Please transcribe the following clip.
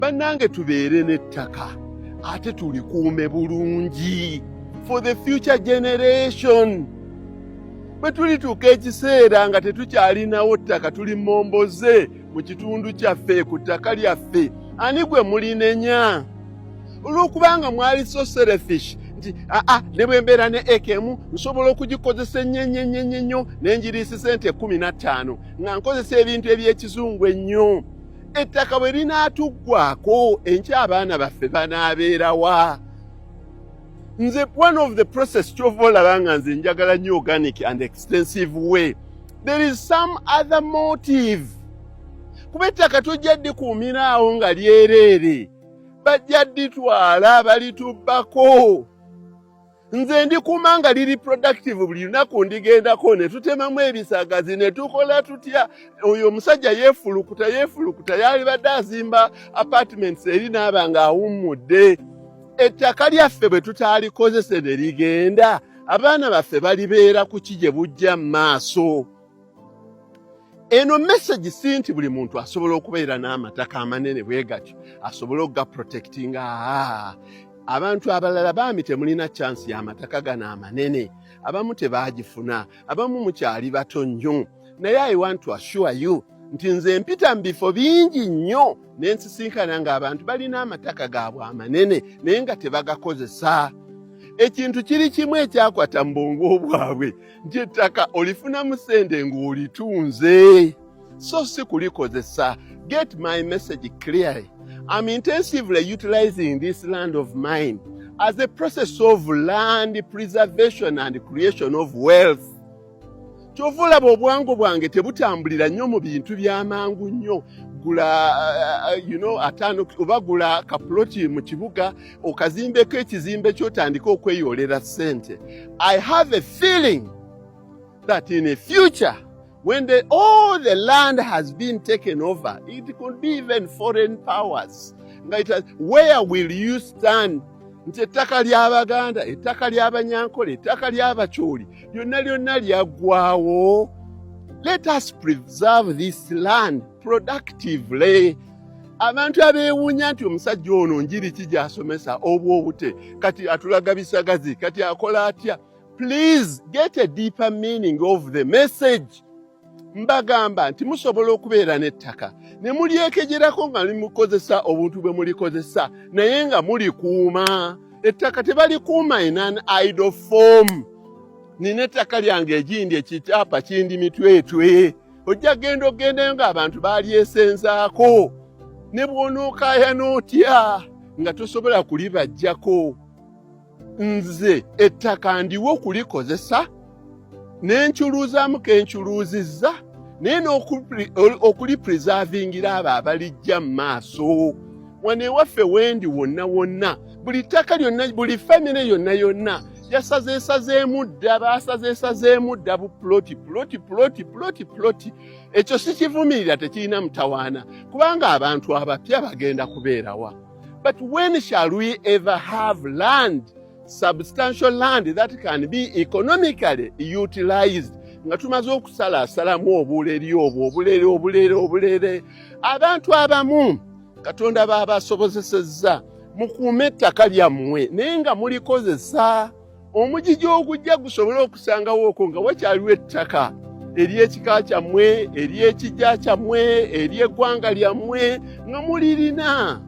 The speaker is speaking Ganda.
bannange tubeere n'ettaka ate tulikuume bulungi for the future generation. Bwe tulituuka ekiseera nga tetukyalinawo ttaka tuli momboze mu kitundu kyaffe ku ttaka lyaffe, ani gwe mulinenya? Olw'okubanga mwali so selfish nti ne bwe mbeera ne ekemu nsobola okugikozesa ennyo n'enjiriisa sente 15 nga nkozesa ebintu eby'ekizungu ennyo. Ettaka bwe linaatuggwako enkya abaana baffe banaabeerawa? Nze one of the process kyova olaba nga nze njagala nnyo organic and extensive way. There is some other motive. Kuba ettaka tujja ddikuumiraawo nga lyereere, bajja dditwala balitubbako. Nze ndikuuma nga liri productive buli lunaku ndigendako ne tutemamu ebisagazi ne tukola tutya. Oyo omusajja yeefulukuta yali badde azimba apartments eri n'aba nga awummudde. Ettaka lyaffe bwe tutalikozese ne ligenda, abaana baffe balibeera ku ki gye bujja mu maaso. Eno message si nti buli muntu asobola okubeera n'amataka amanene bwe gatyo asobola okugaprotectinga. Abantu abalala bambi temulina chance y'amataka gano amanene, abamu tebaagifuna, abamu mukyali bato nnyo. Naye I want to assure you nti nze mpita mu bifo bingi nnyo n'ensisinkana ng'abantu balina amataka gaabwe amanene naye nga tebagakozesa. Ekintu kiri kimu ekyakwata mu bwongo bwabwe nti ettaka olifunamu ssente ng'olitunze, so si kulikozesa. Get my message clearly. I'm intensively utilizing this land of mine as a process of land preservation and creation of wealth. Kyova olaba obwangu bwange tebutambulira nnyo mu bintu by'amangu nnyo. Gula atano oba gula kapuloti mu kibuga okazimbeko ekizimbe kyotandika okweyolera ssente. I have a feeling that in the future when all the land has been taken over, it could be even foreign powers. Where will you stand? Nti ettaka ly'Abaganda, ettaka ly'Abanyankole, ettaka ly'Abakyoli, lyonna lyaggwaawo. Let us preserve this land productively. Abantu abeewuunya nti omusajja ono njiri ki gy'asomesa obwobute, kati atulaga bisagazi, kati akola atya. Please get a deeper meaning of the message. Mbagamba nti musobola okubeera n'ettaka ne mulyekejerako nga limukozesa obuntu bwe mulikozesa naye nga mulikuuma. Ettaka tebalikuuma in an idle form. Nina ettaka lyange egindi ekikyapa kindi mitwetwe, ojja genda ogendayo ng'abantu balyesenzaako, ne bw'onookaaya n'otya nga tosobola kulibajjako. Nze ettaka ndiwo okulikozesa n'enkyuluuzaamu kenkyuluuzizza naye n'okulipreservingira abo abalijja mu maaso. Wano ewaffe wendi wonna buli ttaka lyonna, buli famire yonna yasazeesazeemu dda, baasazeesazeemu dda ploti. Ekyo sikivumirira, tekirina mutawaana kubanga abantu abapya bagenda kubeerawa. But when shall we ever have land, substantial land that can be economically utilized? Nga tumaze okusalaasalamu obulere. Abantu abamu Katonda baabasobozesezza mukuume ettaka lyammwe naye nga mulikozesa. Omugigi ogujja gusobole okusangawo okwo nga wakyaliwo ettaka ery'ekika kyammwe, ery'ekijja kyammwe, ery'eggwanga lyammwe nga mulirina.